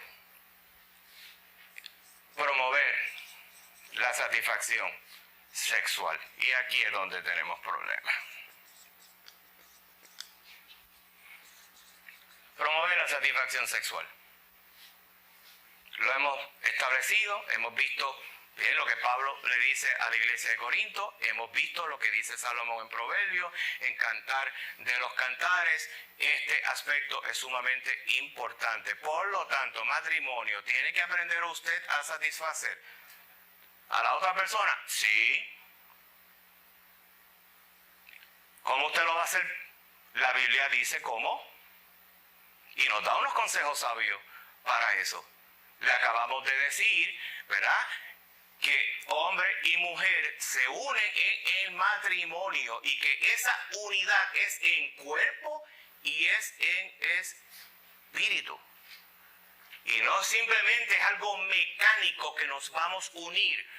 promover la satisfacción sexual. Y aquí es donde tenemos problemas. Promover la satisfacción sexual. Lo hemos establecido, hemos visto bien lo que Pablo le dice a la iglesia de Corinto, hemos visto lo que dice Salomón en Proverbios, en Cantar de los Cantares. Este aspecto es sumamente importante. Por lo tanto, matrimonio, ¿tiene que aprender usted a satisfacer a la otra persona? Sí. ¿Cómo usted lo va a hacer? La Biblia dice cómo. Y nos da unos consejos sabios para eso. Le acabamos de decir, ¿verdad?, que hombre y mujer se unen en el matrimonio y que esa unidad es en cuerpo y es en espíritu. Y no simplemente es algo mecánico que nos vamos a unir.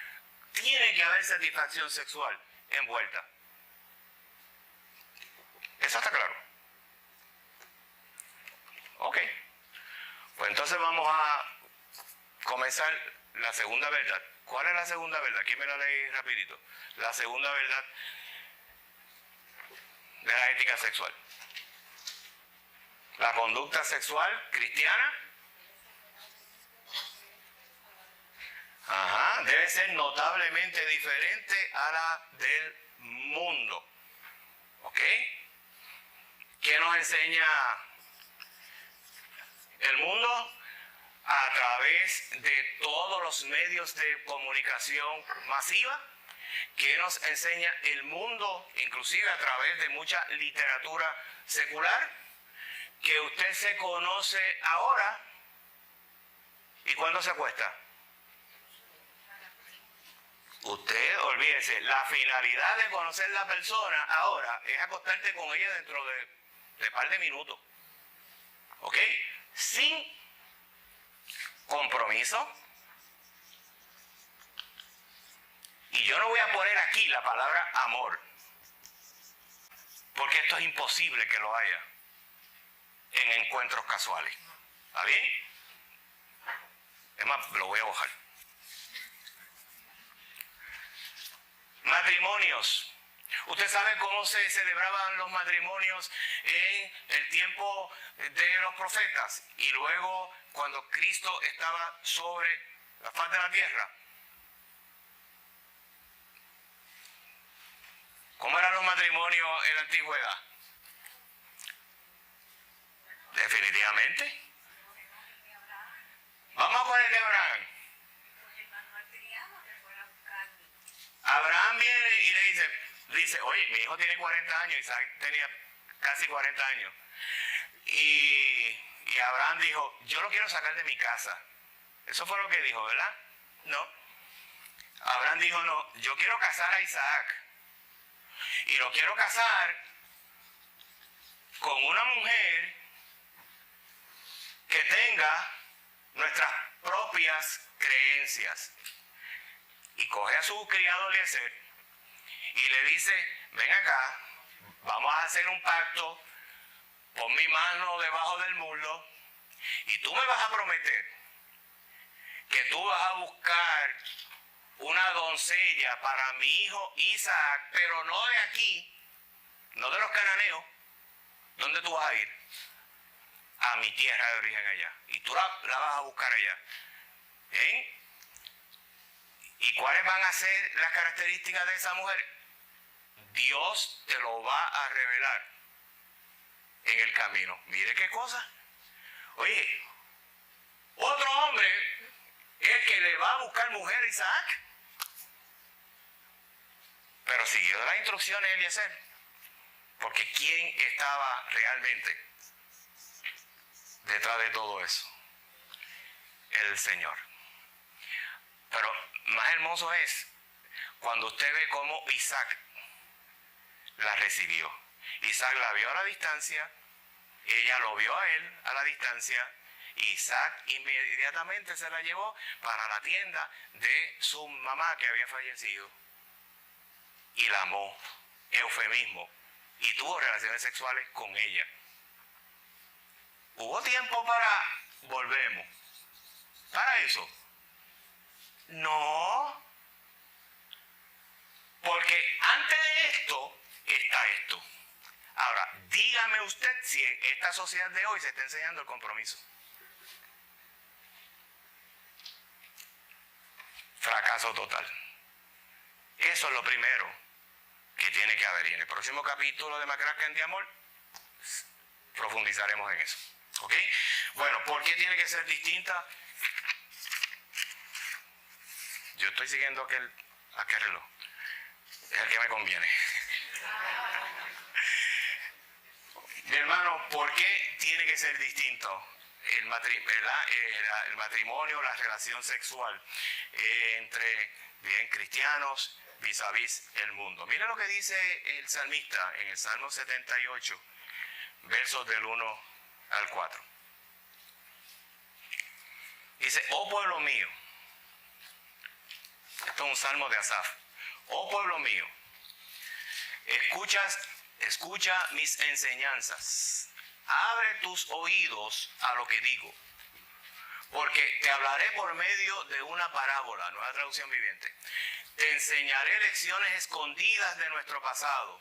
Tiene que haber satisfacción sexual envuelta. ¿Eso está claro? Ok. Pues entonces vamos a comenzar la segunda verdad. ¿Cuál es la segunda verdad? ¿Quién me la lee rapidito? La segunda verdad de la ética sexual. La conducta sexual cristiana debe ser notablemente diferente a la del mundo. ¿Ok? ¿Qué nos enseña el mundo? A través de todos los medios de comunicación masiva. ¿Qué nos enseña el mundo? Inclusive a través de mucha literatura secular. Que usted se conoce ahora. ¿Y cuándo se acuesta? Usted, olvídese, la finalidad de conocer la persona ahora es acostarte con ella dentro de par de minutos. ¿Ok? Sin compromiso. Y yo no voy a poner aquí la palabra amor, porque esto es imposible que lo haya en encuentros casuales. ¿Está bien? Es más, lo voy a bajar. Matrimonios. ¿Usted sabe cómo se celebraban los matrimonios en el tiempo de los profetas? Y luego cuando Cristo estaba sobre la faz de la tierra. ¿Cómo eran los matrimonios en la antigüedad? Definitivamente. Vamos a poner Oye, mi hijo tiene 40 años, Isaac tenía casi 40 años. Y Abraham dijo, yo lo quiero sacar de mi casa. Eso fue lo que dijo, ¿verdad? No. Abraham dijo, no, yo quiero casar a Isaac. Y lo quiero casar con una mujer que tenga nuestras propias creencias. Y coge a su criado Eliezer y le dice, ven acá, vamos a hacer un pacto, pon mi mano debajo del muslo y tú me vas a prometer que tú vas a buscar una doncella para mi hijo Isaac, pero no de aquí, no de los cananeos. ¿Dónde tú vas a ir? A mi tierra de origen allá. Y tú la vas a buscar allá. ¿Bien? ¿Y cuáles van a ser las características de esa mujer? Dios te lo va a revelar en el camino. Mire qué cosa. Oye, otro hombre es el que le va a buscar mujer a Isaac. Pero siguió las instrucciones de Eliezer. Porque ¿quién estaba realmente detrás de todo eso? El Señor. Pero más hermoso es cuando usted ve cómo Isaac la recibió. Isaac la vio a la distancia, ella lo vio a él a la distancia, Isaac inmediatamente se la llevó para la tienda de su mamá que había fallecido y la amó, eufemismo, y tuvo relaciones sexuales con ella. ¿Hubo tiempo para volvemos? ¿Para eso? No. Porque antes de esto está esto. Ahora, dígame usted si en esta sociedad de hoy se está enseñando el compromiso. Fracaso total. Eso es lo primero que tiene que haber. Y en el próximo capítulo de Macrasca de Amor profundizaremos en eso. ¿Ok? Bueno, ¿por qué tiene que ser distinta? Yo estoy siguiendo aquel reloj. Es el que me conviene. Mi hermano, ¿por qué tiene que ser distinto el matrimonio, la relación sexual entre bien cristianos vis a vis el mundo? Mira lo que dice el salmista en el Salmo 78, versos del 1 al 4. Dice, oh pueblo mío, esto es un salmo de Asaf, oh pueblo mío, escucha mis enseñanzas, abre tus oídos a lo que digo, porque te hablaré por medio de una parábola, nueva traducción viviente. Te enseñaré lecciones escondidas de nuestro pasado,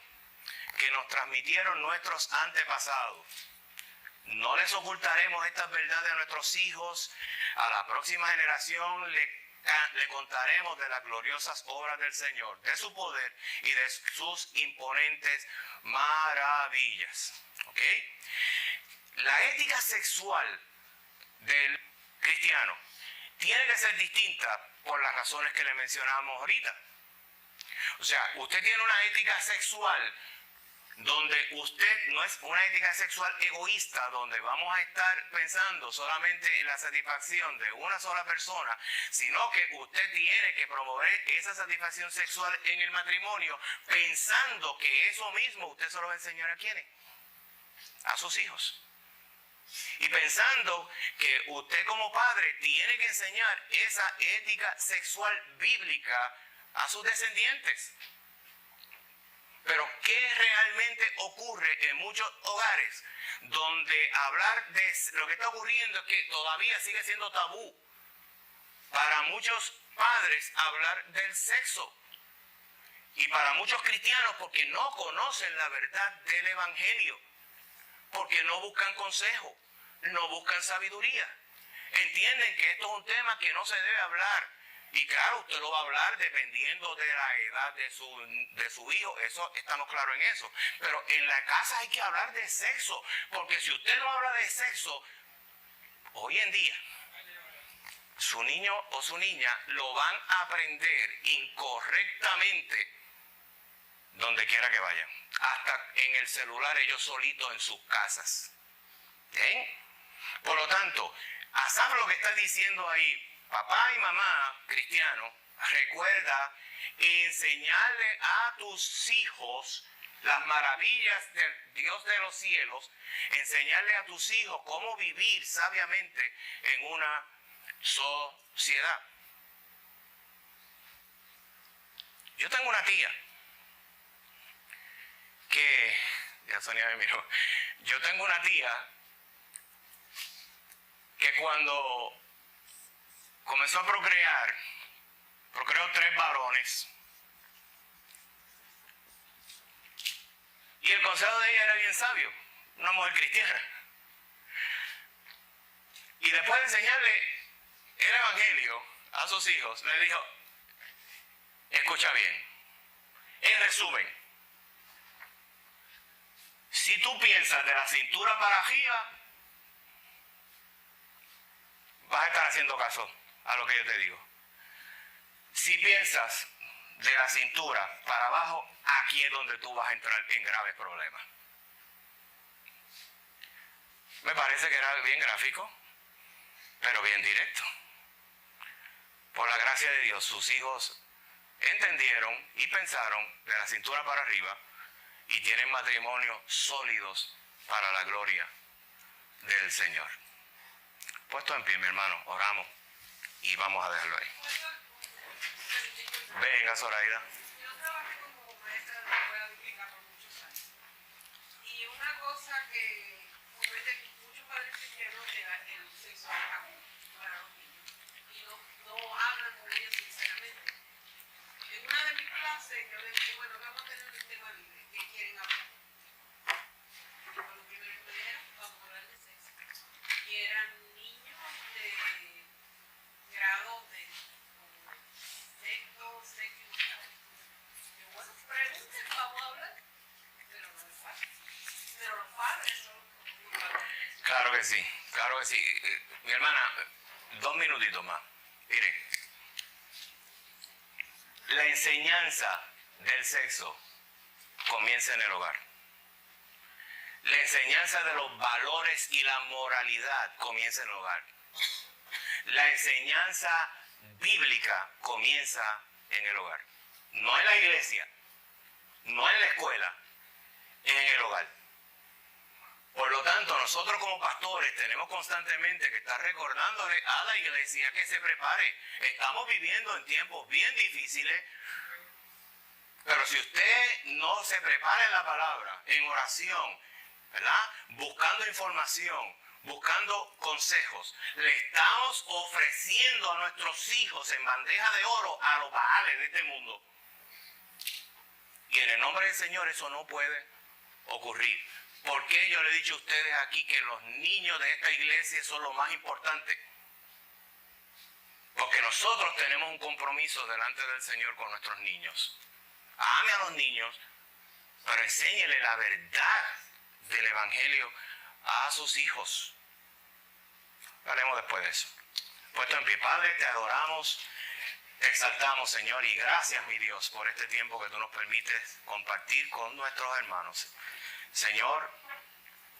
que nos transmitieron nuestros antepasados. No les ocultaremos estas verdades a nuestros hijos. A la próxima generación le contaremos de las gloriosas obras del Señor, de su poder y de sus imponentes maravillas. ¿Ok? La ética sexual del cristiano tiene que ser distinta por las razones que le mencionamos ahorita. O sea, usted tiene una ética sexual donde usted no es una ética sexual egoísta, donde vamos a estar pensando solamente en la satisfacción de una sola persona, sino que usted tiene que promover esa satisfacción sexual en el matrimonio, pensando que eso mismo usted se lo va a enseñar a ¿quiénes? A sus hijos. Y pensando que usted como padre tiene que enseñar esa ética sexual bíblica a sus descendientes. Pero ¿qué realmente ocurre en muchos hogares donde hablar de lo que está ocurriendo es que todavía sigue siendo tabú para muchos padres hablar del sexo? Y para muchos cristianos porque no conocen la verdad del evangelio, porque no buscan consejo, no buscan sabiduría. Entienden que esto es un tema que no se debe hablar. Y claro, usted lo va a hablar dependiendo de la edad de su hijo, eso estamos claros en eso. Pero en la casa hay que hablar de sexo, porque si usted no habla de sexo, hoy en día, su niño o su niña lo van a aprender incorrectamente donde quiera que vayan. Hasta en el celular, ellos solitos en sus casas. ¿Bien? Por lo tanto, Asaf lo que está diciendo ahí, papá y mamá cristianos, recuerda enseñarle a tus hijos las maravillas del Dios de los cielos, enseñarle a tus hijos cómo vivir sabiamente en una sociedad. Yo tengo una tía que, ya Sonia me miró, yo tengo una tía que cuando comenzó a procreó 3 varones. Y el consejo de ella era bien sabio, una mujer cristiana. Y después de enseñarle el evangelio a sus hijos, le dijo, escucha bien, en resumen, si tú piensas de la cintura para arriba, vas a estar haciendo caso a lo que yo te digo. Si piensas de la cintura para abajo, aquí es donde tú vas a entrar en graves problemas. Me parece que era bien gráfico, pero bien directo. Por la gracia de Dios, sus hijos entendieron y pensaron de la cintura para arriba y tienen matrimonios sólidos para la gloria del Señor. Puesto en pie, mi hermano, oramos y vamos a dejarlo ahí. Venga, Zoraida. Yo trabajé como maestra de la escuela bíblica por muchos años. Y una cosa que cometen muchos padres cristianos es el sexo para los niños. Y no hablan con ellos sinceramente. En una de mis clases yo les dije, bueno, vamos a tener un tema libre. ¿Qué quieren hablar? Y lo primero que me dijeron, vamos a hablar de sexo. Y eran niños de grado de sexto, séptimo grado. Y bueno, pregunten, vamos a hablar. Pero no es fácil. Pero los padres son muy padres. Claro que sí, claro que sí. Mi hermana, 2 minutitos más. Mire, la enseñanza del sexo comienza en el hogar. La enseñanza de los valores y la moralidad comienza en el hogar. La enseñanza bíblica comienza en el hogar. No en la iglesia, no en la escuela, en el hogar. Por lo tanto, nosotros como pastores tenemos constantemente que estar recordándole a la iglesia que se prepare. Estamos viviendo en tiempos bien difíciles, pero si usted no se prepara en la palabra, en oración, ¿verdad? Buscando información, buscando consejos, le estamos ofreciendo a nuestros hijos en bandeja de oro a los baales de este mundo. Y en el nombre del Señor eso no puede ocurrir. ¿Por qué yo le he dicho a ustedes aquí que los niños de esta iglesia son lo más importante? Porque nosotros tenemos un compromiso delante del Señor con nuestros niños. Ame a los niños, pero enséñele la verdad del evangelio a sus hijos. Haremos después de eso. Puesto en pie, Padre, te adoramos, te exaltamos, Señor, y gracias, mi Dios, por este tiempo que tú nos permites compartir con nuestros hermanos. Señor,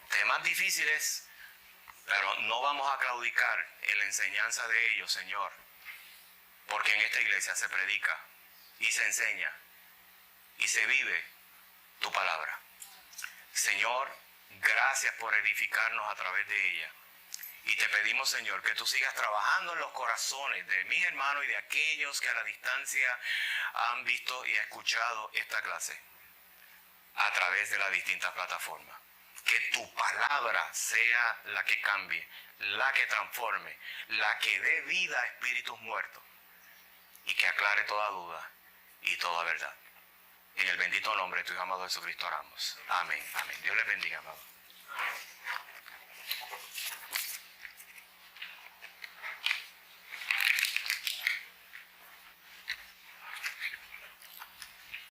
temas difíciles, pero no vamos a claudicar en la enseñanza de ellos, Señor, porque en esta iglesia se predica y se enseña y se vive tu palabra. Señor, gracias por edificarnos a través de ella. Y te pedimos, Señor, que tú sigas trabajando en los corazones de mis hermanos y de aquellos que a la distancia han visto y escuchado esta clase a través de las distintas plataformas. Que tu palabra sea la que cambie, la que transforme, la que dé vida a espíritus muertos y que aclare toda duda y toda verdad. En el bendito nombre de tu Hijo amado Jesucristo oramos. Amén, amén. Dios les bendiga, amado.